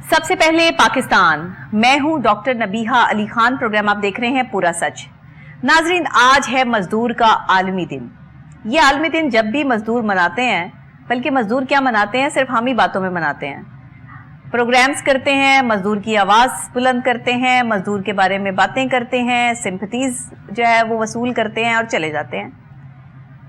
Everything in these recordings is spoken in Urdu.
سب سے پہلے پاکستان، میں ہوں ڈاکٹر نبیہہ علی خان، پروگرام آپ دیکھ رہے ہیں پورا سچ۔ ناظرین، آج ہے مزدور کا عالمی دن۔ یہ عالمی دن جب بھی مزدور مناتے ہیں، بلکہ مزدور کیا مناتے ہیں، صرف ہم ہی باتوں میں مناتے ہیں، پروگرامز کرتے ہیں، مزدور کی آواز بلند کرتے ہیں، مزدور کے بارے میں باتیں کرتے ہیں، سمپتھیز جو ہے وہ وصول کرتے ہیں اور چلے جاتے ہیں۔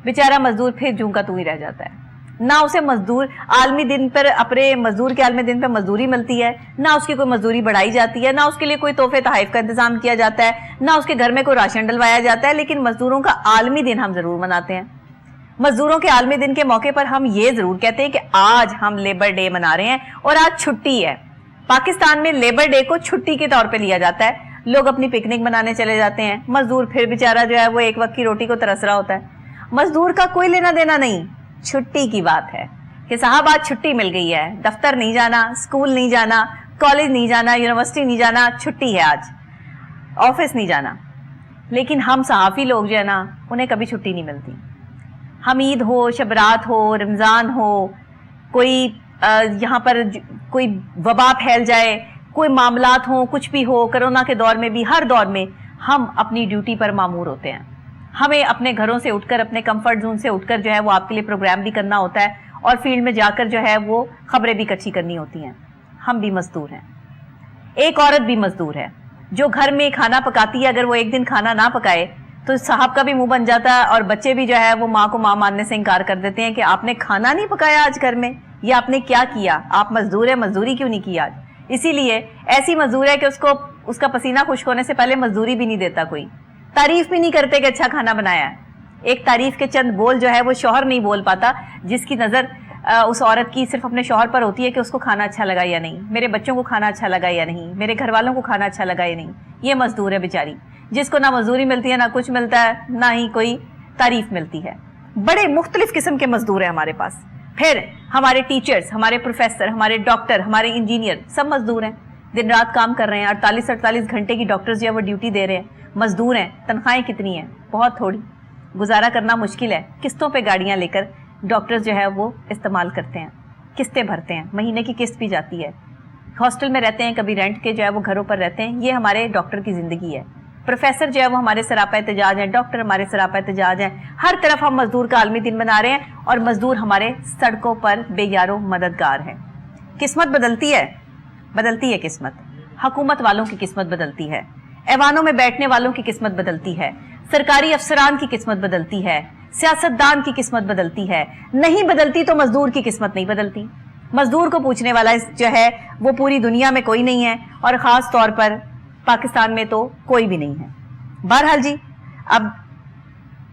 بیچارہ مزدور پھر جوں کا تو ہی رہ جاتا ہے، نہ اسے مزدور عالمی دن پر، اپنے مزدور کے عالمی دن پہ مزدوری ملتی ہے، نہ اس کی کوئی مزدوری بڑھائی جاتی ہے، نہ اس کے لیے کوئی تحفے تحائف کا انتظام کیا جاتا ہے، نہ اس کے گھر میں کوئی راشن ڈلوایا جاتا ہے۔ لیکن مزدوروں کا عالمی دن ہم ضرور مناتے ہیں۔ مزدوروں کے عالمی دن کے موقع پر ہم یہ ضرور کہتے ہیں کہ آج ہم لیبر ڈے منا رہے ہیں اور آج چھٹی ہے۔ پاکستان میں لیبر ڈے کو چھٹی کے طور پہ لیا جاتا ہے، لوگ اپنی پکنک منانے چلے جاتے ہیں، مزدور پھر بیچارہ جو ہے وہ ایک وقت کی روٹی کو ترس رہا ہوتا ہے۔ مزدور کا کوئی لینا دینا نہیں، چھٹی کی بات ہے کہ صاحب آج چھٹی مل گئی ہے، دفتر نہیں جانا، اسکول نہیں جانا، کالج نہیں جانا، یونیورسٹی نہیں جانا، چھٹی ہے آج، آفس نہیں جانا۔ لیکن ہم صحافی لوگ جو ہے نا، انہیں کبھی چھٹی نہیں ملتی۔ ہم عید ہو، شبرات ہو، رمضان ہو، کوئی یہاں پر کوئی وبا پھیل جائے، کوئی معاملات ہوں، کچھ بھی ہو، کرونا کے دور میں بھی، ہر دور میں ہم اپنی ڈیوٹی پر مامور ہوتے ہیں۔ ہمیں اپنے گھروں سے اٹھ کر، اپنے کمفرٹ زون سے اٹھ کر جو ہے وہ آپ کے لیے پروگرام بھی کرنا ہوتا ہے اور فیلڈ میں جا کر جو ہے وہ خبریں بھی کچھی کرنی ہوتی ہیں۔ ہم بھی مزدور ہیں، ایک عورت بھی مزدور ہے جو گھر میں کھانا پکاتی ہے۔ اگر وہ ایک دن کھانا نہ پکائے تو صاحب کا بھی منہ بن جاتا ہے اور بچے بھی جو ہے وہ ماں کو ماں ماننے سے انکار کر دیتے ہیں کہ آپ نے کھانا نہیں پکایا آج گھر میں، یا آپ نے کیا کیا، آپ مزدور ہیں، مزدوری کیوں نہیں کی آج۔ اسی لیے ایسی مزدور ہے کہ اس کا پسینہ خشک ہونے سے پہلے مزدوری بھی نہیں دیتا، کوئی تعریف بھی نہیں کرتے کہ اچھا کھانا بنایا ہے۔ ایک تعریف کے چند بول جو ہے وہ شوہر نہیں بول پاتا، جس کی نظر اس عورت کی صرف اپنے شوہر پر ہوتی ہے کہ اس کو کھانا اچھا لگا یا نہیں، میرے بچوں کو کھانا اچھا لگا یا نہیں، میرے گھر والوں کو کھانا اچھا لگا یا نہیں۔ یہ مزدور ہے بیچاری، جس کو نہ مزدوری ملتی ہے، نہ کچھ ملتا ہے، نہ ہی کوئی تعریف ملتی ہے۔ بڑے مختلف قسم کے مزدور ہیں ہمارے پاس۔ پھر ہمارے ٹیچرز، ہمارے پروفیسر، ہمارے ڈاکٹر، ہمارے انجینئر سب مزدور ہیں، دن رات کام کر رہے ہیں، 48 گھنٹے کی ڈاکٹرز جو ہے وہ ڈیوٹی دے رہے ہیں، مزدور ہیں۔ تنخواہیں کتنی ہیں؟ بہت تھوڑی، گزارا کرنا مشکل ہے۔ قسطوں پہ گاڑیاں لے کر ڈاکٹرز جو ہے وہ استعمال کرتے ہیں، قسطیں بھرتے ہیں، مہینے کی قسط بھی جاتی ہے، ہاسٹل میں رہتے ہیں، کبھی رینٹ کے جو ہے وہ گھروں پر رہتے ہیں۔ یہ ہمارے ڈاکٹر کی زندگی ہے۔ پروفیسر جو ہے وہ ہمارے سراپا احتجاج ہیں، ڈاکٹر ہمارے سراپا احتجاج ہیں۔ ہر طرف ہم مزدور کا عالمی دن منا رہے ہیں اور مزدور ہمارے سڑکوں پر بے یارو مددگار ہیں۔ قسمت بدلتی ہے، بدلتی ہے قسمت، حکومت والوں کی قسمت بدلتی ہے، ایوانوں میں بیٹھنے والوں کی قسمت بدلتی ہے، سرکاری افسران کی قسمت بدلتی ہے، سیاستدان کی قسمت بدلتی ہے۔ نہیں بدلتی تو مزدور کی قسمت نہیں بدلتی۔ مزدور کو پوچھنے والا جو ہے وہ پوری دنیا میں کوئی نہیں ہے، اور خاص طور پر پاکستان میں تو کوئی بھی نہیں ہے۔ بہرحال جی، اب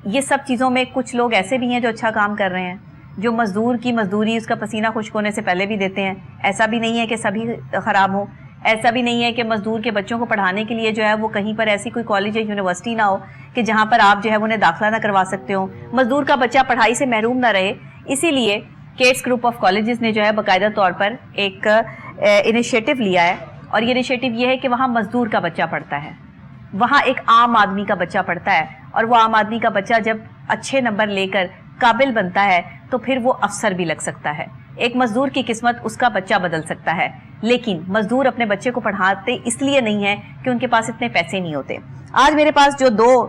یہ سب چیزوں میں کچھ لوگ ایسے بھی ہیں جو اچھا کام کر رہے ہیں، جو مزدور کی مزدوری اس کا پسینہ خشک ہونے سے پہلے بھی دیتے ہیں۔ ایسا بھی نہیں ہے کہ سبھی خراب ہوں، ایسا بھی نہیں ہے کہ مزدور کے بچوں کو پڑھانے کے لیے جو ہے وہ کہیں پر ایسی کوئی کالج یا یونیورسٹی نہ ہو کہ جہاں پر آپ جو ہے انہیں داخلہ نہ کروا سکتے ہو، مزدور کا بچہ پڑھائی سے محروم نہ رہے۔ اسی لیے کیٹس گروپ آف کالجز نے جو ہے باقاعدہ طور پر ایک انیشیٹو لیا ہے، اور یہ انیشیٹو یہ ہے کہ وہاں مزدور کا بچہ پڑھتا ہے، وہاں ایک عام آدمی کا بچہ پڑھتا ہے، اور وہ عام آدمی کا بچہ جب اچھے نمبر لے کر قابل بنتا ہے تو پھر وہ افسر بھی لگ سکتا ہے۔ ایک مزدور کی قسمت اس کا بچہ بدل سکتا ہے، لیکن مزدور اپنے بچے کو پڑھاتے اس لیے نہیں ہے کہ ان کے پاس اتنے پیسے نہیں ہوتے۔ آج میرے پاس جو دو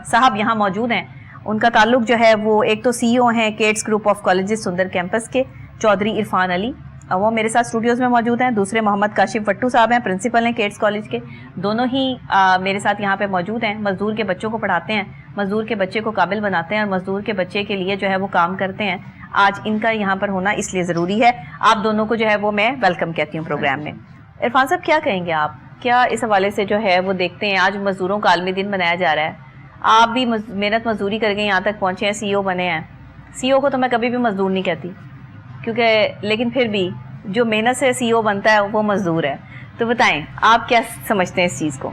صاحب یہاں موجود ہیں، ان کا تعلق جو ہے وہ ایک تو سی او ہیں کیٹس گروپ آف کالجز سندر کیمپس کے، چودھری عرفان علی، وہ میرے ساتھ اسٹوڈیوز میں موجود ہیں۔ دوسرے محمد کاشف وٹو صاحب ہیں، پرنسپل ہیں کیٹس کالج کے، دونوں ہی میرے ساتھ یہاں پہ موجود ہیں۔ مزدور کے بچوں کو پڑھاتے ہیں، مزدور کے بچے کو قابل بناتے ہیں، اور مزدور کے بچے کے لیے جو ہے وہ کام کرتے ہیں۔ آج ان کا یہاں پر ہونا اس لیے ضروری ہے۔ آپ دونوں کو جو ہے وہ میں ویلکم کہتی ہوں پروگرام میں۔ عرفان صاحب، کیا کہیں گے آپ، کیا اس حوالے سے جو ہے وہ دیکھتے ہیں آج مزدوروں کا عالمی دن منایا جا رہا ہے؟ آپ بھی محنت مزدوری کر کے یہاں تک پہنچے ہیں، سی او بنے ہیں۔ سی او کو تو میں کبھی بھی مزدور نہیں کہتی، کیونکہ لیکن پھر بھی جو محنت سے سی او بنتا ہے وہ مزدور ہے۔ تو بتائیں آپ کیا سمجھتے ہیں اس چیز کو؟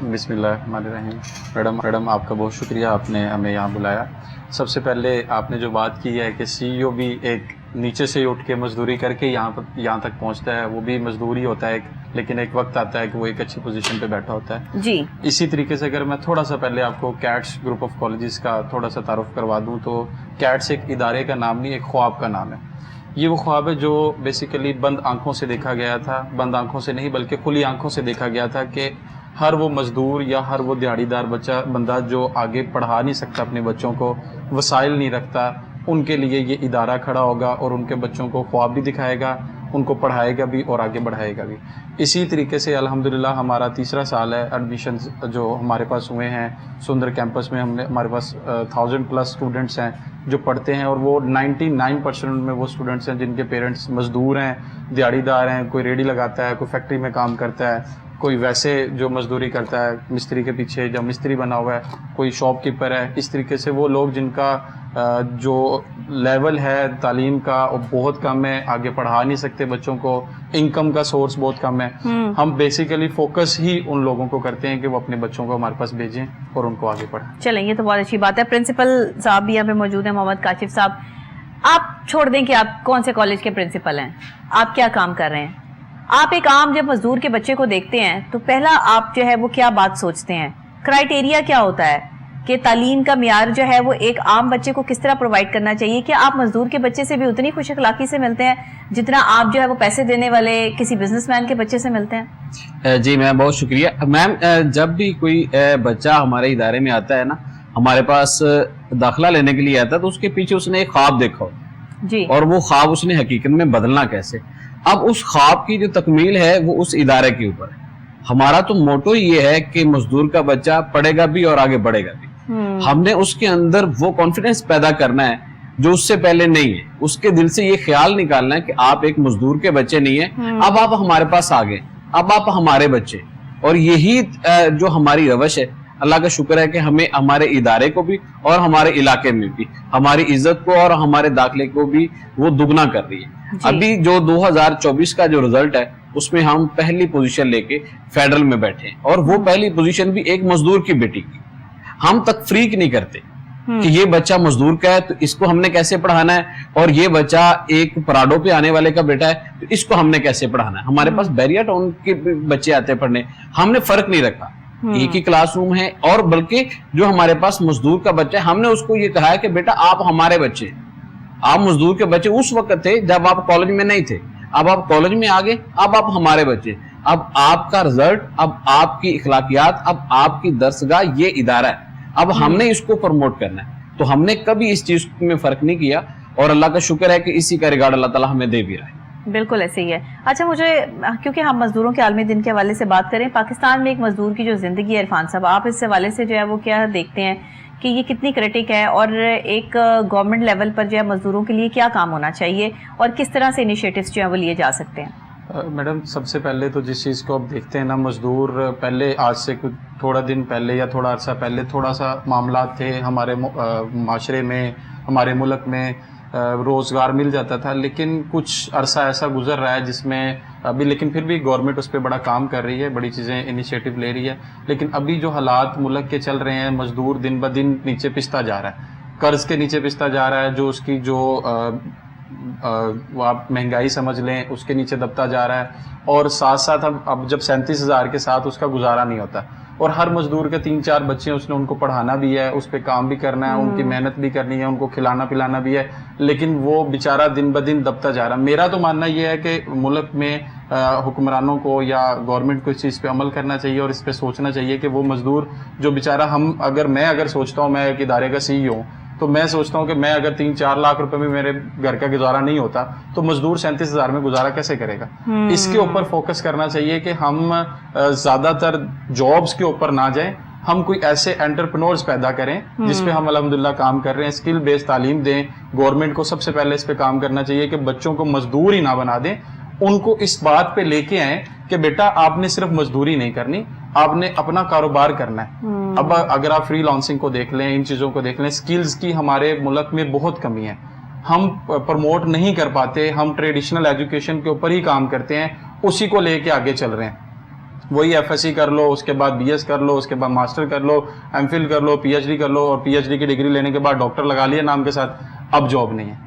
بسم اللہ الرحمن الرحیم۔ میڈم آپ کا بہت شکریہ، آپ نے ہمیں یہاں بلایا۔ سب سے پہلے آپ نے جو بات کی ہے کہ سی او بھی ایک نیچے سے اٹھ کے مزدوری کر کے یہاں تک پہنچتا ہے، وہ بھی مزدوری ہوتا ہے، لیکن ایک وقت آتا ہے کہ وہ ایک اچھی پوزیشن پہ بیٹھا ہوتا ہے۔ جی، اسی طریقے سے اگر میں تھوڑا سا پہلے آپ کو کیٹس گروپ آف کالجز کا تھوڑا سا تعارف کروا دوں تو کیٹس ایک ادارے کا نام نہیں، ایک خواب کا نام ہے۔ یہ وہ خواب ہے جو بیسیکلی بند آنکھوں سے دیکھا گیا تھا، بند آنکھوں سے نہیں بلکہ کھلی آنکھوں سے دیکھا گیا تھا کہ ہر وہ مزدور یا ہر وہ دیہڑی دار بندہ جو آگے پڑھا نہیں سکتا اپنے بچوں کو، وسائل نہیں رکھتا، ان کے لیے یہ ادارہ کھڑا ہوگا اور ان کے بچوں کو خواب بھی دکھائے گا، ان کو پڑھائے گا بھی اور آگے بڑھائے گا بھی. اسی طریقے سے الحمدللہ ہمارا تیسرا سال ہے. ایڈمیشنز جو ہمارے پاس ہوئے ہیں سندر کیمپس میں، ہمارے پاس 1000+ اسٹوڈنٹس ہیں جو پڑھتے ہیں، اور وہ 99% میں وہ اسٹوڈنٹس ہیں جن کے پیرنٹس مزدور ہیں، دیہڑی دار ہیں. کوئی ریڑھی لگاتا ہے، کوئی فیکٹری میں کام کرتا ہے، کوئی ویسے جو مزدوری کرتا ہے مستری کے پیچھے جو مستری بنا ہوا ہے، کوئی شاپ کیپر ہے. اس طریقے سے وہ لوگ جن کا جو لیول ہے تعلیم کا وہ بہت کم ہے، آگے پڑھا نہیں سکتے بچوں کو، انکم کا سورس بہت کم ہے. ہم بیسیکلی فوکس ہی ان لوگوں کو کرتے ہیں کہ وہ اپنے بچوں کو ہمارے پاس بھیجیں اور ان کو آگے پڑھائیں. چلیں یہ تو بہت اچھی بات ہے. پرنسپل صاحب بھی یہاں پہ موجود ہیں، محمد کاشف صاحب. آپ چھوڑ دیں کہ آپ کون سے کالج کے پرنسپل ہیں، آپ کیا کام کر رہے ہیں. آپ ایک عام جب مزدور کے بچے کو دیکھتے ہیں تو پہلا آپ جو ہے وہ کیا بات سوچتے ہیں؟ کرائیٹیریا کیا ہوتا ہے کہ تعلیم کا معیار جو ہے وہ ایک عام بچے کو کس طرح پرووائڈ کرنا چاہیے؟ کہ آپ مزدور کے بچے سے بھی اتنی خوش اخلاقی سے ملتے ہیں جتنا آپ جو ہے وہ پیسے دینے والے کسی بزنس مین کے بچے سے ملتے ہیں؟ جی میم بہت شکریہ. میم جب بھی کوئی بچہ ہمارے ادارے میں آتا ہے نا، ہمارے پاس داخلہ لینے کے لیے آتا ہے تو اس کے پیچھے اس نے ایک خواب دیکھا ہو جی، اور وہ خواب اس نے حقیقت میں بدلنا کیسے. اب اس خواب کی جو تکمیل ہے وہ اس ادارے کے اوپر ہے. ہمارا تو موٹو یہ ہے کہ مزدور کا بچہ پڑھے گا بھی اور آگے بڑھے گا بھی. ہم نے اس کے اندر وہ کانفیڈنس پیدا کرنا ہے جو اس سے پہلے نہیں ہے. اس کے دل سے یہ خیال نکالنا ہے کہ آپ ایک مزدور کے بچے نہیں ہیں، اب آپ ہمارے پاس آ گئے، اب آپ ہمارے بچے. اور یہی جو ہماری روش ہے، اللہ کا شکر ہے کہ ہمیں ہمارے ادارے کو بھی اور ہمارے علاقے میں بھی ہماری عزت کو اور ہمارے داخلے کو بھی وہ دگنا کر رہی ہے. ابھی جو 2024 کا جو رزلٹ ہے اس میں ہم پہلی پوزیشن لے کے فیڈرل میں بیٹھے ہیں، اور وہ پہلی پوزیشن بھی ایک مزدور کی بیٹی کی. ہم تفریق نہیں کرتے کہ یہ بچہ مزدور کا ہے تو اس کو ہم نے کیسے پڑھانا ہے، اور یہ بچہ ایک پراڈو پہ آنے والے کا بیٹا ہے تو اس کو ہم نے کیسے پڑھانا ہے. ہمارے پاس بیریا ٹاؤن کے بچے آتے ہیں پڑھنے، ہم نے فرق نہیں رکھا، ایک ہی کلاس روم ہے. اور بلکہ جو ہمارے پاس مزدور کا بچہ ہے ہم نے اس کو یہ کہا ہے کہ بیٹا آپ ہمارے بچے، آپ مزدور کے بچے اس وقت تھے جب آپ کالج میں نہیں تھے، اب آپ کالج میں آگے، اب آپ ہمارے بچے. اب آپ کا رزلٹ، اب آپ کی اخلاقیات، اب آپ کی درسگاہ یہ ادارہ ہے، اب ہم نے اس کو پروموٹ کرنا ہے. تو ہم نے کبھی اس چیز میں فرق نہیں کیا، اور اللہ کا شکر ہے کہ اسی کا ریگارڈ اللہ تعالیٰ ہمیں دے بھی رہا ہے. بالکل ایسے ہی ہے. اچھا مجھے، کیونکہ ہم مزدوروں کے عالمی دن کے حوالے سے بات کریں، پاکستان میں ایک مزدور کی جو زندگی ہے، عرفان صاحب آپ اس حوالے سے جو ہے وہ کیا دیکھتے ہیں کہ یہ کتنی کرٹک ہے، اور ایک گورنمنٹ لیول پر جو ہے مزدوروں کے لیے کیا کام ہونا چاہیے اور کس طرح سے انیشیٹوز جو ہیں وہ لیے جا سکتے ہیں؟ میڈم سب سے پہلے تو جس چیز کو آپ دیکھتے ہیں نا، مزدور پہلے آج سے کچھ تھوڑا دن پہلے یا تھوڑا عرصہ پہلے تھوڑا سا معاملات تھے ہمارے معاشرے میں، ہمارے ملک میں، روزگار مل جاتا تھا. لیکن کچھ عرصہ ایسا گزر رہا ہے جس میں ابھی، لیکن پھر بھی گورنمنٹ اس پہ بڑا کام کر رہی ہے، بڑی چیزیں انیشیٹو لے رہی ہے. لیکن ابھی جو حالات ملک کے چل رہے ہیں، مزدور دن بہ دن نیچے پستا جا رہا ہے، قرض کے نیچے پستا جا رہا ہے. جو اس کی جو وہ آپ مہنگائی سمجھ لیں اس کے نیچے دبتا جا رہا ہے. اور ساتھ ساتھ اب جب 37,000 کے ساتھ اس کا گزارا نہیں ہوتا، اور ہر مزدور کے 3-4 بچے اس نے ان کو پڑھانا بھی ہے، اس پہ کام بھی کرنا ہے، ان کی محنت بھی کرنی ہے، ان کو کھلانا پلانا بھی ہے، لیکن وہ بیچارہ دن بہ دن دبتا جا رہا. میرا تو ماننا یہ ہے کہ ملک میں حکمرانوں کو یا گورنمنٹ کو اس چیز پہ عمل کرنا چاہیے اور اس پہ سوچنا چاہیے کہ وہ مزدور جو بیچارہ میں اگر سوچتا ہوں، میں ایک ادارے کا CEO ہوں تو میں سوچتا ہوں کہ میں اگر 3-4 لاکھ روپے میں میرے گھر کا گزارا نہیں ہوتا تو مزدور 37,000 میں گزارا کیسے کرے گا. اس کے اوپر فوکس کرنا چاہیے کہ ہم زیادہ تر جابس کے اوپر نہ جائیں، ہم کوئی ایسے انٹرپرینورز پیدا کریں جس پہ ہم الحمدللہ کام کر رہے ہیں. اسکل بیس تعلیم دیں. گورنمنٹ کو سب سے پہلے اس پہ کام کرنا چاہیے کہ بچوں کو مزدور ہی نہ بنا دیں، ان کو اس بات پہ لے کے آئیں کہ بیٹا آپ نے صرف مزدوری نہیں کرنی، آپ نے اپنا کاروبار کرنا ہے. اب اگر آپ فری لانسنگ کو دیکھ لیں، ان چیزوں کو دیکھ لیں، سکلز کی ہمارے ملک میں بہت کمی ہے، ہم پروموٹ نہیں کر پاتے، ہم ٹریڈیشنل ایجوکیشن کے اوپر ہی کام کرتے ہیں، اسی کو لے کے آگے چل رہے ہیں. وہی FSC کر لو، اس کے بعد BS کر لو، اس کے بعد ماسٹر کر لو، MPhil کر لو، PhD کر لو، اور PhD کی ڈگری لینے کے بعد ڈاکٹر لگا لیا نام کے ساتھ، اب جاب نہیں ہے.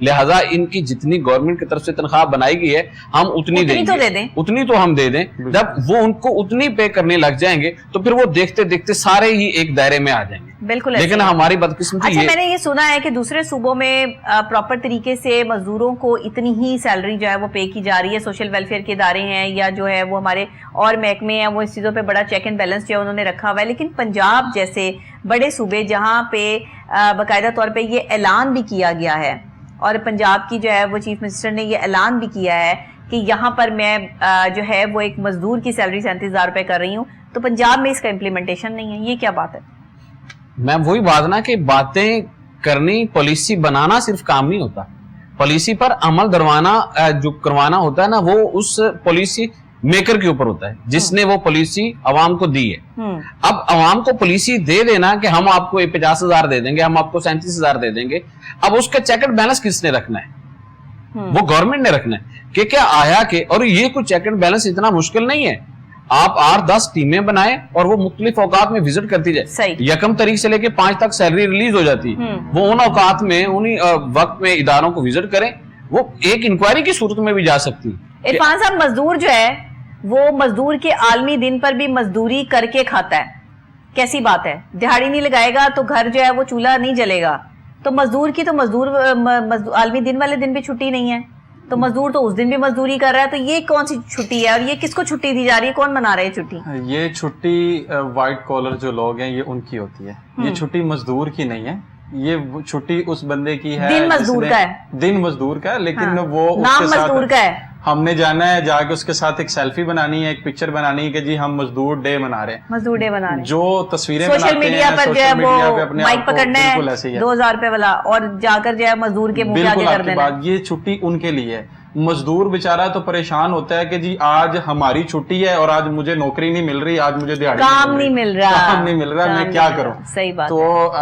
لہٰذا ان کی جتنی گورنمنٹ کی طرف سے تنخواہ بنائی گئی ہے ہم اتنی دیں گے, اتنی تو ہم دے دیں. جب وہ ان کو اتنی پے کرنے لگ جائیں گے تو پھر وہ دیکھتے دیکھتے سارے ہی ایک دائرے میں آ جائیں گے. بالکل. لیکن ہماری بدقسمتی اچھا, میں نے یہ سنا ہے کہ دوسرے صوبوں میں پراپر طریقے سے مزدوروں کو اتنی ہی سیلری جو ہے وہ پے کی جا رہی ہے, سوشل ویلفیئر کے ادارے ہیں یا جو ہے وہ ہمارے اور محکمے ہیں وہ اس چیزوں پہ بڑا چیک اینڈ بیلنس جو ہے انہوں نے رکھا ہوا ہے. لیکن پنجاب جیسے بڑے صوبے جہاں پہ باقاعدہ طور پہ یہ اعلان بھی کیا گیا ہے, اور پنجاب کی جو ہے وہ چیف منسٹر نے یہ اعلان بھی کیا ہے کہ یہاں پر میں جو ہے وہ ایک مزدور کی سیلری 37,000 روپے کر رہی ہوں, تو پنجاب میں اس کا امپلیمنٹیشن نہیں ہے, یہ کیا بات ہے؟ میں وہی بات نا کہ باتیں کرنی, پالیسی بنانا صرف کام نہیں ہوتا, پالیسی پر عمل دروانا جو کروانا ہوتا ہے نا وہ اس پالیسی میکر کے اوپر ہوتا ہے جس نے وہ پالیسی عوام کو دی ہے. اب عوام کو پالیسی دے دینا کہ ہم آپ کو 50,000 دے دیں گے, ہم آپ کو 37,000 دے دیں گے, اب اس کا چیک اینڈ بیلنس کس نے رکھنا ہے؟ وہ گورنمنٹ نے رکھنا ہے کہ کیا آیا کہ, اور یہ کوئی چیک اینڈ بیلنس اتنا مشکل نہیں ہے. آپ 8-10 ٹیمیں بنائیں اور وہ مختلف اوقات میں وزٹ کرتی جائے, 1 تاریخ سے لے کے 5 تک سیلری ریلیز ہو جاتی ہے, وہ ان اوقات میں انہی وقت میں اداروں کو وزٹ کریں, وہ ایک انکوائری کی صورت میں بھی جا سکتی ہے. عرفان صاحب, مزدور جو ہے وہ مزدور کے عالمی دن پر بھی مزدوری کر کے کھاتا ہے, کیسی بات ہے؟ دہاڑی نہیں لگائے گا تو گھر جو ہے وہ چولہا نہیں جلے گا, تو مزدور کی تو مزدور عالمی دن والے دن بھی چھٹی نہیں ہے, تو مزدور تو اس دن بھی مزدوری کر رہا ہے, تو یہ کون سی چھٹی ہے اور یہ کس کو چھٹی دی جا رہی ہے, کون منا رہا ہے چھٹی؟ یہ چھٹی وائٹ کالر جو لوگ ہیں یہ ان کی ہوتی ہے, یہ چھٹی مزدور کی نہیں ہے, یہ چھٹی اس بندے کی ہے, دن مزدور کا ہے, دن مزدور کا ہے, لیکن وہ نام مزدور کا ہے. ہم نے جانا ہے جا کے اس کے ساتھ ایک سیلفی بنانی ہے, ایک پکچر بنانی ہے کہ جی ہم مزدور ڈے منا رہے ہیں, مزدور ڈے منا رہے ہیں, جو تصویریں سوشل میڈیا پر جو ہے وہ مائک پکڑنا ہے 2,000 روپے والا اور جا کر جو ہے مزدور کے منہ آگے کر دینا. یہ چھٹی ان کے لیے ہے. مزدور بیچارہ تو پریشان ہوتا ہے کہ جی آج ہماری چھٹی ہے اور آج مجھے نوکری نہیں مل رہی, آج مجھے دہاڑی نہیں مل رہا, میں کیا کروں؟ صحیح بات. تو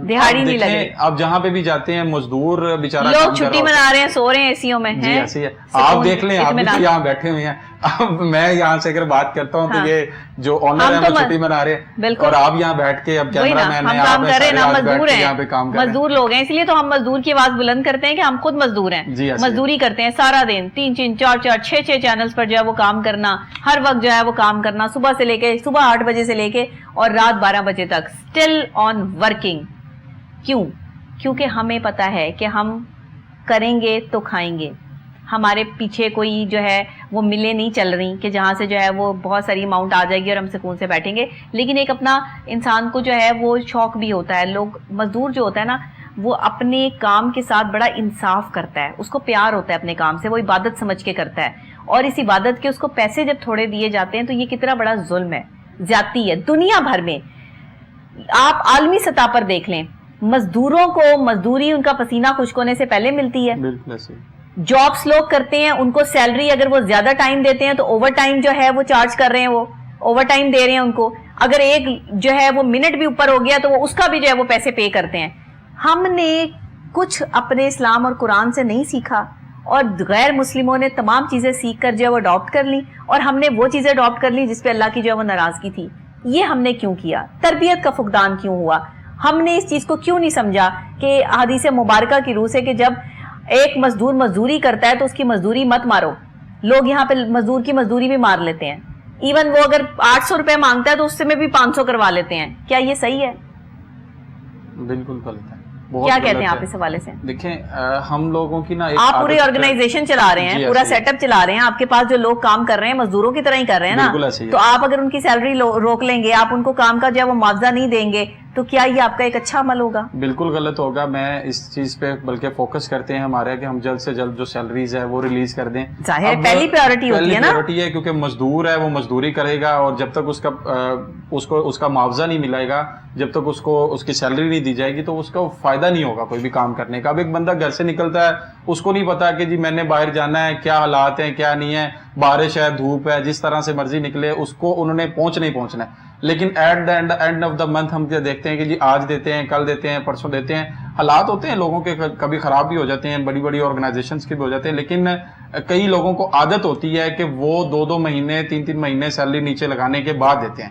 دہاڑی نہیں لگ رہی. اب جہاں پہ بھی جاتے ہیں مزدور بیچارہ لوگ چھٹی منا رہے ہیں, سو رہے ہیں ایسیوں میں. جی ایسے ہے, آپ دیکھ لیں, آپ بھی یہاں بیٹھے ہوئے ہیں, اب میں یہاں سے اگر بات کرتا ہوں تو یہ جو آنر ہے وہ چھٹی منا رہے ہیں, اور آپ یہاں بیٹھ کے اب کیمرہ مین ہیں, کام کر رہے ہیں, مزدور ہیں, یہاں پہ کام کر رہے ہیں, مزدور لوگ ہیں, اس لیے تو ہم مزدور کی آواز بلند کرتے ہیں کہ ہم خود مزدور ہیں, مزدوری کرتے ہیں سارا دن, 3-3, 4-4, 6-6 چینلز پر جو ہے وہ کام کرنا, ہر وقت جو ہے وہ کام کرنا, صبح سے لے کے صبح 8 بجے سے لے کے اور رات 12 بجے تک, اسٹل آن ورکنگ. کیوں؟ کیونکہ ہمیں پتا ہے کہ ہم کریں گے تو کھائیں گے, ہمارے پیچھے کوئی جو ہے وہ ملیں نہیں چل رہی کہ جہاں سے جو ہے وہ بہت ساری اماؤنٹ آ جائے گی اور ہم سکون سے بیٹھیں گے. لیکن ایک اپنا انسان کو جو ہے وہ شوق بھی ہوتا ہے, لوگ مزدور جو ہوتا ہے نا وہ اپنے کام کے ساتھ بڑا انصاف کرتا ہے, اس کو پیار ہوتا ہے اپنے کام سے, وہ عبادت سمجھ کے کرتا ہے, اور اس عبادت کے اس کو پیسے جب تھوڑے دیے جاتے ہیں تو یہ کتنا بڑا ظلم ہے, زیادتی ہے. دنیا بھر میں آپ عالمی سطح پر دیکھ لیں, مزدوروں کو مزدوری ان کا پسینہ خشک ہونے سے پہلے ملتی ہے. بالکل ایسے جابس لوگ کرتے ہیں, ان کو سیلری اگر وہ زیادہ ٹائم دیتے ہیں تو اوور ٹائم جو ہے وہ چارج کر رہے ہیں, وہ اوور ٹائم دے رہے ہیں ان کو. اگر ایک جو ہے وہ منٹ بھی اوپر ہو گیا تو وہ اس کا بھی جو ہے وہ پیسے پے کرتے ہیں. ہم نے کچھ اپنے اسلام اور قرآن سے نہیں سیکھا, اور غیر مسلموں نے تمام چیزیں سیکھ کر جو ہے وہ اڈاپٹ کر لی, اور ہم نے وہ چیزیں اڈاپٹ کر لی جس پہ اللہ کی جو ہے وہ ناراضگی تھی. یہ ہم نے کیوں کیا؟ تربیت کا فقدان کیوں ہوا؟ ہم نے اس چیز کو کیوں نہیں سمجھا کہ حدیث مبارکہ کی روح سے کہ جب ایک مزدور مزدوری کرتا ہے تو اس کی مزدوری مت مارو. لوگ یہاں پہ مزدور کی مزدوری بھی مار لیتے ہیں, ایون وہ اگر 800 روپے مانگتا ہے تو اس سے میں بھی 500 کروا لیتے ہیں. کیا یہ صحیح ہے؟ بالکل غلط ہے. کیا کہتے ہیں آپ اس حوالے سے؟ دیکھیں ہم لوگوں کی نا آپ پوری آرگنائزیشن چلا رہے ہیں, پورا سیٹ اپ چلا رہے ہیں, آپ کے پاس جو لوگ کام کر رہے ہیں مزدوروں کی طرح ہی کر رہے ہیں نا, تو آپ اگر ان کی سیلری روک لیں گے, آپ ان کو کام کا جو ہے وہ معاوضہ نہیں دیں گے, تو کیا یہ آپ کا ایک اچھا عمل ہوگا؟ بالکل غلط ہوگا. میں اس چیز پہ بلکہ فوکس کرتے ہیں ہمارے کہ ہم جلد سے جلد جو سیلریز ہے وہ ریلیز کر دیں. ظاہر پہلی پریورٹی ہوتی ہے نا, پریورٹی ہے کیونکہ مزدور ہے وہ مزدوری کرے گا, اور جب تک اس کا معاوضہ نہیں ملے گا, جب تک اس کی سیلری نہیں دی جائے گی تو اس کا فائدہ نہیں ہوگا کوئی بھی کام کرنے کا. اب ایک بندہ گھر سے نکلتا ہے, اس کو نہیں پتا کہ جی میں نے باہر جانا ہے, کیا حالات ہیں کیا نہیں ہے, بارش ہے دھوپ ہے, جس طرح سے مرضی نکلے اس کو انہوں نے پہنچنا ہے. لیکن at the end of the month ہم دیکھتے ہیں کہ جی آج دیتے ہیں, کل دیتے ہیں, پرسوں دیتے ہیں. حالات ہوتے ہیں لوگوں کے کبھی خراب بھی ہو جاتے ہیں, بڑی بڑی آرگنائزیشنز کے بھی ہو جاتے ہیں, لیکن کئی لوگوں کو عادت ہوتی ہے کہ وہ 2-2 مہینے 3-3 مہینے سیلری نیچے لگانے کے بعد دیتے ہیں.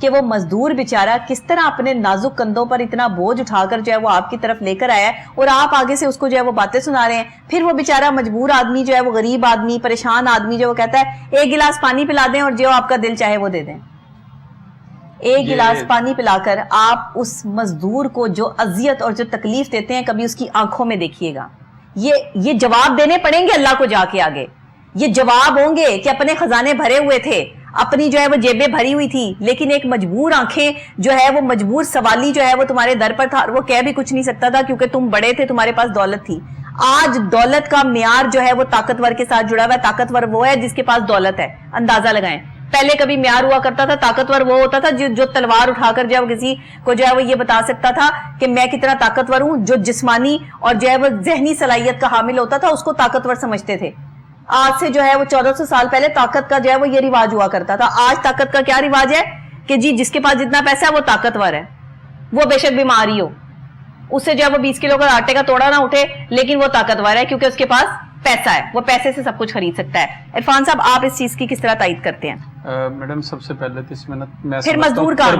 کہ وہ مزدور بیچارہ کس طرح اپنے نازک کندھوں پر اتنا بوجھ اٹھا کر جو ہے وہ آپ کی طرف لے کر آیا ہے اور آپ آگے سے اس کو جو ہے وہ باتیں سنا رہے ہیں. پھر وہ بیچارہ مجبور آدمی جو ہے وہ غریب آدمی پریشان آدمی جو وہ کہتا ہے ایک گلاس پانی پلا دیں اور جو آپ کا دل چاہے وہ دے دیں. ایک گلاس پانی پلا کر آپ اس مزدور کو جو اذیت اور جو تکلیف دیتے ہیں کبھی اس کی آنکھوں میں دیکھیے گا. یہ جواب دینے پڑیں گے اللہ کو جا کے آگے. یہ جواب ہوں گے کہ اپنے خزانے بھرے ہوئے تھے, اپنی جو ہے وہ جیبیں بھری ہوئی تھی, لیکن ایک مجبور آنکھیں جو ہے وہ مجبور سوالی جو ہے وہ تمہارے در پر تھا, وہ کہہ بھی کچھ نہیں سکتا تھا کیونکہ تم بڑے تھے, تمہارے پاس دولت تھی. آج دولت کا معیار جو ہے وہ طاقتور کے ساتھ جڑا ہوا ہے. طاقتور وہ ہے جس کے پاس دولت ہے. اندازہ لگائیں, پہلے کبھی معیار ہوا کرتا تھا, طاقتور وہ ہوتا تھا جو تلوار اٹھا کر جو ہے وہ کسی کو جو ہے وہ یہ بتا سکتا تھا کہ میں کتنا طاقتور ہوں. جو جسمانی اور جو ہے وہ ذہنی صلاحیت کا حامل ہوتا تھا اس کو طاقتور سمجھتے تھے. آج سے جو ہے وہ 1400 سال پہلے طاقت کا جو ہے وہ یہ رواج ہوا کرتا تھا. آج طاقت کا کیا رواج ہے کہ جی جس کے پاس جتنا پیسہ ہے وہ طاقتور ہے. وہ بے شک بیماری ہو, اس سے جو ہے وہ 20 کلو کا آٹے کا توڑا نہ اٹھے, لیکن وہ طاقتور ہے کیونکہ اس کے پاس پیسہ ہے, وہ پیسے سے سب کچھ خرید سکتا ہے. عرفان صاحب آپ اس چیز کی کس طرح تائید کرتے ہیں؟ میڈم سب سے پہلے تو اس میں میں پھر مزدور کا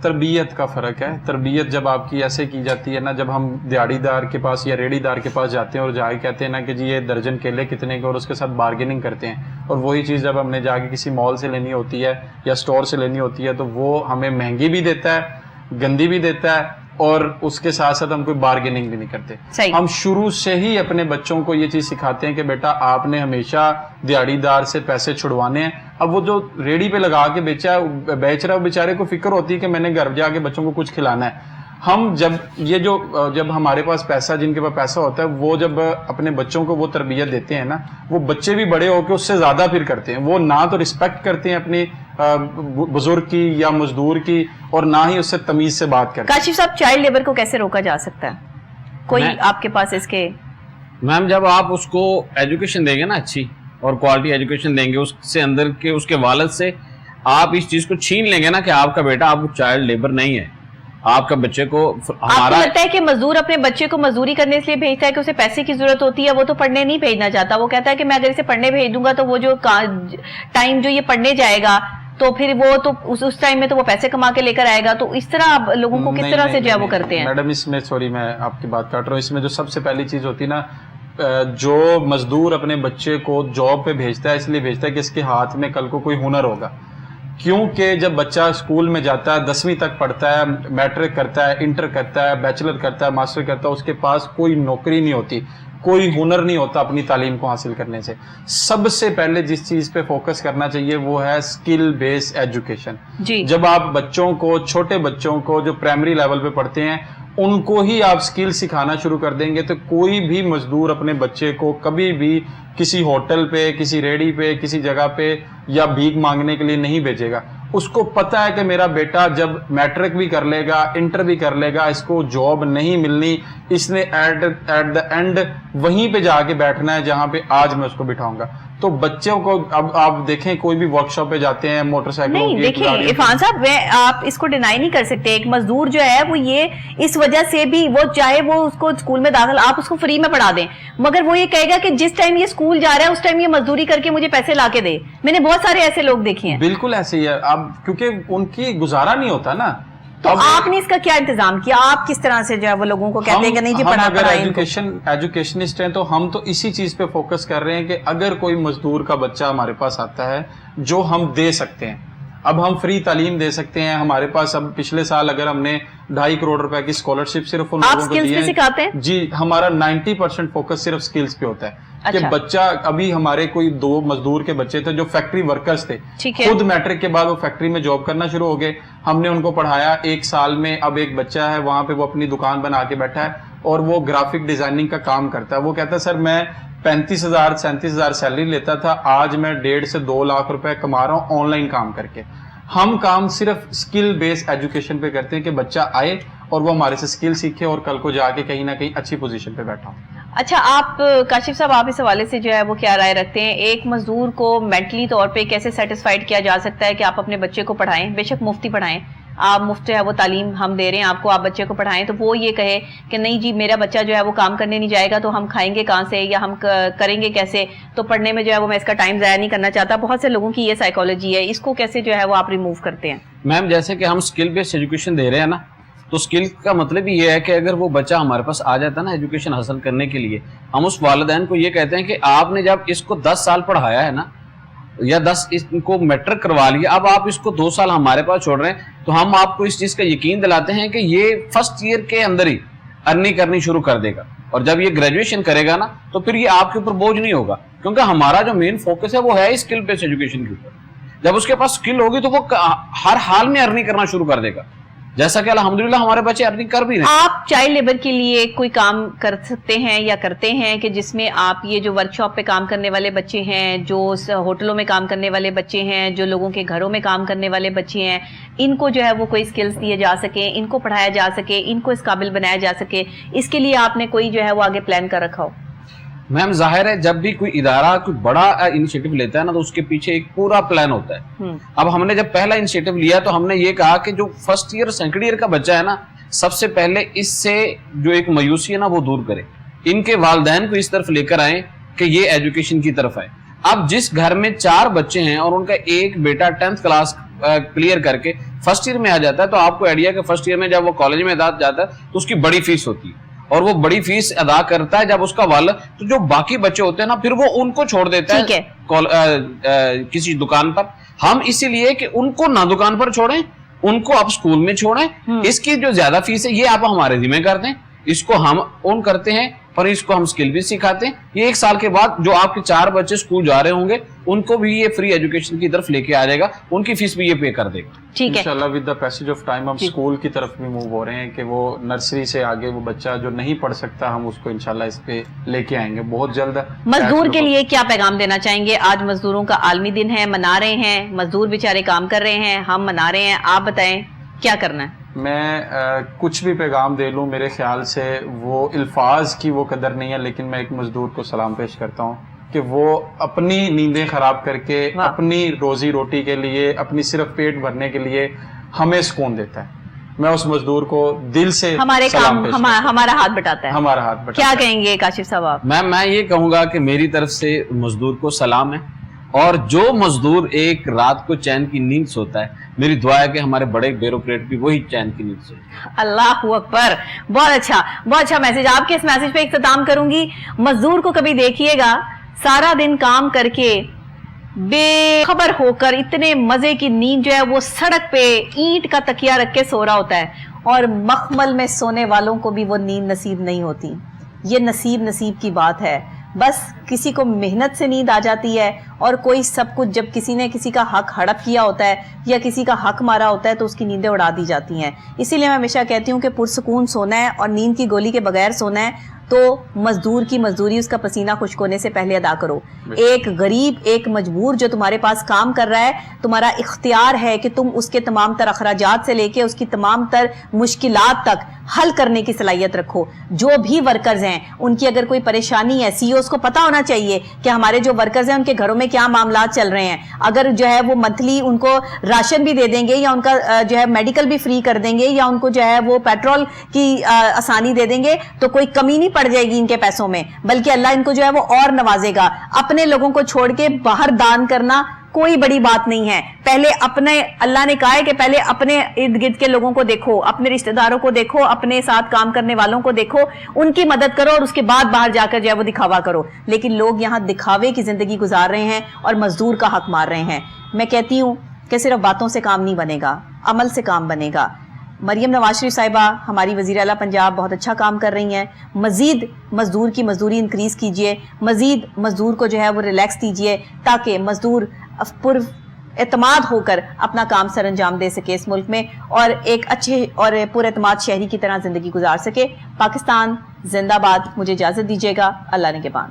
تربیت کا فرق ہے. تربیت جب آپ کی ایسے کی جاتی ہے نا, جب ہم دیہڑی دار کے پاس یا ریڑھی دار کے پاس جاتے ہیں اور جا کے کہتے ہیں نا کہ جی یہ درجن کیلے کتنے کے, اور اس کے ساتھ بارگیننگ کرتے ہیں, اور وہی چیز جب ہم نے جا کے کسی مال سے لینی ہوتی ہے یا اسٹور سے لینی ہوتی ہے تو وہ ہمیں مہنگی بھی دیتا ہے, گندی بھی دیتا ہے, اور اس کے ساتھ ساتھ ہم کوئی بارگیننگ بھی نہیں کرتے. ہم شروع سے ہی اپنے بچوں کو یہ چیز سکھاتے ہیں کہ بیٹا آپ نے ہمیشہ دیہڑی دار سے پیسے چھڑوانے ہیں. اب وہ جو ریڑھی پہ لگا کے بیچ رہا ہے وہ بیچارے کو فکر ہوتی ہے کہ میں نے گھر جا کے بچوں کو کچھ کھلانا ہے. ہم جب ہمارے پاس پیسہ, جن کے پاس پیسہ ہوتا ہے, وہ جب اپنے بچوں کو وہ تربیت دیتے ہیں نا, وہ بچے بھی بڑے ہو کے اس سے زیادہ پھر کرتے ہیں. وہ نہ تو رسپیکٹ کرتے ہیں اپنی بزرگ کی یا مزدور کی, اور نہ ہی اس سے تمیز سے بات کرتے ہیں. کاشف صاحب, چائلڈ لیبر کو کیسے روکا جا سکتا ہے؟ کوئی آپ کے پاس اس کے؟ میم جب آپ اس کو ایجوکیشن دیں گے نا, اچھی اور کوالٹی ایجوکیشن دیں گے, اس سے اندر کے اس کے والد سے آپ اس چیز کو چھین لیں گے نا کہ آپ کا بیٹا آپ کو چائلڈ لیبر نہیں ہے, آپ کا بچے کو ہمارا لگتا ہے کہ مزدور اپنے بچے کو مزدوری کرنے اس لیے بھیجتا ہے کہ اسے پیسے کی ضرورت ہوتی ہے, وہ تو پڑھنے نہیں بھیجنا چاہتا. وہ کہتا ہے کہ میں اگر اسے پڑھنے بھیج دوں گا تو وہ جو ٹائم جو یہ پڑھنے جائے گا تو پھر وہ تو اس ٹائم میں تو وہ پیسے کما کے لے کر آئے گا. تو اس طرح آپ لوگوں کو کس طرح سے جو ہے وہ کرتے ہیں؟ میڈم اس میں سوری میں آپ کی بات کاٹ رہا ہوں, اس میں جو سب سے پہلی چیز ہوتی ہے نا, جو مزدور اپنے بچے کو جاب پہ بھیجتا ہے اس لیے بھیجتا ہے کہ اس کے ہاتھ میں کل کو کوئی ہنر ہوگا. کیونکہ جب بچہ اسکول میں جاتا ہے, 10ویں تک پڑھتا ہے, میٹرک کرتا ہے, انٹر کرتا ہے, بیچلر کرتا ہے, ماسٹر کرتا ہے, اس کے پاس کوئی نوکری نہیں ہوتی, کوئی ہنر نہیں ہوتا اپنی تعلیم کو حاصل کرنے سے. سب سے پہلے جس چیز پہ فوکس کرنا چاہیے وہ ہے اسکل بیس ایجوکیشن. جب آپ بچوں کو, چھوٹے بچوں کو جو پرائمری لیول پہ پڑھتے ہیں, ان کو ہی آپ اسکل سکھانا شروع کر دیں گے تو کوئی بھی مزدور اپنے بچے کو کبھی بھی کسی ہوٹل پہ, کسی ریڑھی پہ, کسی جگہ پہ یا بھیک مانگنے کے لیے نہیں بھیجے گا. اس کو پتا ہے کہ میرا بیٹا جب میٹرک بھی کر لے گا, انٹر بھی کر لے گا, اس کو جاب نہیں ملنی, اس نے ایٹ دا اینڈ وہیں پہ جا کے بیٹھنا ہے جہاں پہ آج میں اس کو بٹھاؤں گا. تو بچوں کو اب آپ دیکھیں کوئی بھی ورک شاپ پہ جاتے ہیں, موٹر سائیکل نہیں, دیکھیں عرفان صاحب آپ اس کو ڈینائی نہیں کر سکتے. ایک مزدور جو ہے وہ یہ اس وجہ سے بھی, وہ چاہے وہ اس کو اسکول میں داخل آپ اس کو فری میں پڑھا دیں, مگر وہ یہ کہے گا کہ جس ٹائم یہ اسکول جا رہا ہے اس ٹائم یہ مزدوری کر کے مجھے پیسے لا کے دے. میں نے بہت سارے ایسے لوگ دیکھے ہیں. بالکل ایسے ہی ہے, اب کیونکہ ان کی گزارا نہیں ہوتا نا. تو آپ نے اس کا کیا انتظام کیا؟ آپ کس طرح سے جو ہے وہ لوگوں کو کہتے ہیں کہ نہیں جی ایجوکیشنسٹ ہیں تو ہم تو اسی چیز پہ فوکس کر رہے ہیں کہ اگر کوئی مزدور کا بچہ ہمارے پاس آتا ہے جو ہم دے سکتے ہیں, اب ہم فری تعلیم دے سکتے ہیں. ہمارے پاس اب پچھلے سال اگر ہم نے 2.5 کروڑ روپے کی اسکالرشپ صرف ان لوگوں کو دی ہے. جی, ہمارا 90% فوکس صرف سکلز پہ ہوتا ہے کہ بچہ, ابھی ہمارے کوئی 2 مزدور کے بچے تھے جو فیکٹری ورکرز تھے, خود میٹرک کے بعد وہ فیکٹری میں جاب کرنا شروع ہو گئے. ہم نے ان کو پڑھایا 1 سال میں, اب ایک بچہ ہے وہاں پہ وہ اپنی دکان بنا کے بیٹھا ہے اور وہ گرافک ڈیزائننگ کا کام کرتا ہے. وہ کہتا ہے سر میں 35,000 37,000 سیلری لیتا تھا, آج میں 1.5 سے 2 لاکھ روپے کما رہا ہوں آن لائن کام کر کے. ہم کام صرف اسکل بیس ایجوکیشن پہ کرتے ہیں کہ بچہ آئے اور وہ ہمارے سے اسکل سیکھے اور کل کو جا کے کہیں نہ کہیں اچھی پوزیشن پہ بیٹھا ہوں. اچھا, آپ کاشف صاحب آپ اس حوالے سے جو ہے وہ کیا رائے رکھتے ہیں؟ ایک مزدور کو مینٹلی طور پہ کیسے سیٹسفائیڈ کیا جا سکتا ہے کہ آپ اپنے بچے کو پڑھائیں, بے شک مفتی پڑھائیں, آپ مفت جو ہے وہ تعلیم ہم دے رہے ہیں آپ کو, آپ بچے کو پڑھائیں, تو وہ یہ کہے کہ نہیں جی میرا بچہ جو ہے وہ کام کرنے نہیں جائے گا تو ہم کھائیں گے کہاں سے یا ہم کریں گے کیسے, تو پڑھنے میں جو ہے وہ میں اس کا ٹائم ضائع نہیں کرنا چاہتا. بہت سے لوگوں کی یہ سائیکالوجی ہے, اس کو کیسے جو ہے وہ آپ ریموو کرتے ہیں؟ میم جیسے کہ ہم اسکل بیسڈ ایجوکیشن دے رہے ہیں نا, تو اسکل کا مطلب یہ ہے کہ اگر وہ بچہ ہمارے پاس آ جاتا ہے نا ایجوکیشن حاصل کرنے کے لیے, ہم اس والدین کو یہ کہتے ہیں کہ آپ نے جب اس کو 10 سال پڑھایا ہے نا یا 10 اس کو میٹرک کروا لیا, اب آپ اس کو 2 سال ہمارے پاس چھوڑ رہے ہیں, تو ہم آپ کو اس چیز کا یقین دلاتے ہیں کہ یہ فرسٹ ایئر کے اندر ہی ارننگ کرنی شروع کر دے گا, اور جب یہ گریجویشن کرے گا نا تو پھر یہ آپ کے اوپر بوجھ نہیں ہوگا, کیونکہ ہمارا جو مین فوکس ہے وہ ہے اسکل بیسڈ ایجوکیشن کے اوپر. جب اس کے پاس اسکل ہوگی تو وہ ہر حال میں ارننگ کرنا شروع کر دے گا, جیسا کہ الحمدللہ ہمارے بچے ارننگ کر بھی رہے ہیں. آپ چائلڈ لیبر کے لیے کوئی کام کر سکتے ہیں یا کرتے ہیں کہ جس میں آپ یہ جو ورک شاپ پہ کام کرنے والے بچے ہیں, جو ہوٹلوں میں کام کرنے والے بچے ہیں, جو لوگوں کے گھروں میں کام کرنے والے بچے ہیں, ان کو جو ہے وہ کوئی سکلز دیے جا سکیں, ان کو پڑھایا جا سکے, ان کو اس قابل بنایا جا سکے, اس کے لیے آپ نے کوئی جو ہے وہ آگے پلان کر رکھا ہو؟ میم ظاہر ہے جب بھی کوئی ادارہ کوئی بڑا انیشیٹو لیتا ہے نا تو اس کے پیچھے ایک پورا پلان ہوتا ہے. اب ہم نے جب پہلا انیشیٹو لیا تو ہم نے یہ کہا کہ جو فرسٹ ایئر سیکنڈ ایئر کا بچہ ہے نا, سب سے پہلے اس سے جو ایک مایوسی ہے نا وہ دور کرے, ان کے والدین کو اس طرف لے کر آئیں کہ یہ ایجوکیشن کی طرف آئے. اب جس گھر میں 4 بچے ہیں اور ان کا ایک بیٹا 10th کلاس کلیئر کر کے فرسٹ ایئر میں آ جاتا ہے, تو آپ کو آئیڈیا کہ فرسٹ ایئر میں جب وہ کالج میں جاتا ہے تو اس کی بڑی فیس ہوتی ہے, اور وہ بڑی فیس ادا کرتا ہے جب اس کا والد, تو جو باقی بچے ہوتے ہیں نا پھر وہ ان کو چھوڑ دیتا ہے کسی دکان پر. ہم اسی لیے کہ ان کو نہ دکان پر چھوڑیں, ان کو آپ اسکول میں چھوڑیں, اس کی جو زیادہ فیس ہے یہ آپ ہمارے ذمہ کر دیں, اس کو ہم اون کرتے ہیں اور اس کو ہم اسکل بھی سکھاتے ہیں. یہ 1 سال کے بعد جو آپ کے 4 بچے اسکول جا رہے ہوں گے ان کو بھی یہ فری ایجوکیشن کی طرف لے کے آ جائے گا, ان کی فیس بھی یہ پے کر دے گا. ٹھیک ہے, انشاءاللہ with the passage of time ہم اسکول کی طرف بھی موو ہو رہے ہیں کہ وہ نرسری سے آگے وہ بچہ جو نہیں پڑھ سکتا ہم اس کو انشاءاللہ اس پہ لے کے آئیں گے بہت جلد. مزدور کے لیے کیا پیغام دینا چاہیں گے؟ آج مزدوروں کا عالمی دن ہے, منا رہے ہیں, مزدور بیچارے کام کر رہے ہیں, ہم منا رہے ہیں, آپ بتائیں کیا کرنا ہے؟ میں کچھ بھی پیغام دے لوں میرے خیال سے وہ الفاظ کی وہ قدر نہیں ہے, لیکن میں ایک مزدور کو سلام پیش کرتا ہوں کہ وہ اپنی نیندیں خراب کر کے اپنی روزی روٹی کے لیے, اپنی صرف پیٹ بھرنے کے لیے ہمیں سکون دیتا ہے. میں اس مزدور کو دل سے ہمارے کام ہمارا ہاتھ بٹاتا ہے, ہمارا ہاتھ بٹاتا ہے. کیا کہیں گے کاشف صاحب آپ؟ میں یہ کہوں گا کہ میری طرف سے مزدور کو سلام ہے, اور جو مزدور ایک رات کو چین کی نیند سوتا ہے, میری دعا ہے کہ ہمارے بڑے بیوروکریٹ بھی وہی چین کی نیند سوئے. اللہ اکبر, بہت اچھا میسج. آپ کے اس میسج پہ اختتام کروں گی. مزدور کو کبھی دیکھیے گا سارا دن کام کر کے بے خبر ہو کر اتنے مزے کی نیند جو ہے وہ سڑک پہ اینٹ کا تکیہ رکھ کے سو رہا ہوتا ہے, اور مخمل میں سونے والوں کو بھی وہ نیند نصیب نہیں ہوتی. یہ نصیب کی بات ہے. بس کسی کو محنت سے نیند آ جاتی ہے, اور کوئی سب کچھ جب کسی نے کسی کا حق ہڑپ کیا ہوتا ہے یا کسی کا حق مارا ہوتا ہے تو اس کی نیندیں اڑا دی جاتی ہیں. اسی لیے میں ہمیشہ کہتی ہوں کہ پرسکون سونا ہے اور نیند کی گولی کے بغیر سونا ہے, تو مزدور کی مزدوری اس کا پسینہ خشک ہونے سے پہلے ادا کرو. ایک غریب, ایک مجبور جو تمہارے پاس کام کر رہا ہے, تمہارا اختیار ہے کہ تم اس کے تمام تر اخراجات سے لے کے اس کی تمام تر مشکلات تک حل کرنے کی صلاحیت رکھو. جو بھی ورکرز ہیں ان کی اگر کوئی پریشانی ہے, سی اوز کو پتا ہونا چاہیے کہ ہمارے جو ورکرز ہیں ان کے گھروں میں کیا معاملات چل رہے ہیں. اگر جو ہے وہ منتھلی ان کو راشن بھی دے دیں گے, یا ان کا جو ہے میڈیکل بھی فری کر دیں گے, یا ان کو جو ہے وہ پیٹرول کی آسانی دے دیں گے, تو کوئی کمی نہیں پڑ جائے گی ان کے پیسوں میں, بلکہ اللہ ان کو جو ہے وہ اور نوازے گا. اپنے لوگوں کو چھوڑ کے باہر دان کرنا کوئی بڑی بات نہیں ہے. پہلے اپنے, اللہ نے کہا ہے کہ پہلے اپنے ارد گرد کے لوگوں کو دیکھو, اپنے رشتہ داروں کو دیکھو, اپنے ساتھ کام کرنے والوں کو دیکھو, ان کی مدد کرو, اور اس کے بعد باہر جا کر جو ہے وہ دکھاوا کرو. لیکن لوگ یہاں دکھاوے کی زندگی گزار رہے ہیں اور مزدور کا حق مار رہے ہیں. میں کہتی ہوں کہ صرف باتوں سے کام نہیں بنے گا, عمل سے کام بنے گا. مریم نواز شریف صاحبہ ہماری وزیر اعلیٰ پنجاب بہت اچھا کام کر رہی ہیں. مزید مزدور کی مزدوری انکریز کیجئے, مزید مزدور کو جو ہے وہ ریلیکس دیجئے, تاکہ مزدور پر اعتماد ہو کر اپنا کام سر انجام دے سکے اس ملک میں, اور ایک اچھے اور پر اعتماد شہری کی طرح زندگی گزار سکے. پاکستان زندہ باد. مجھے اجازت دیجیے گا. اللہ نگہبان.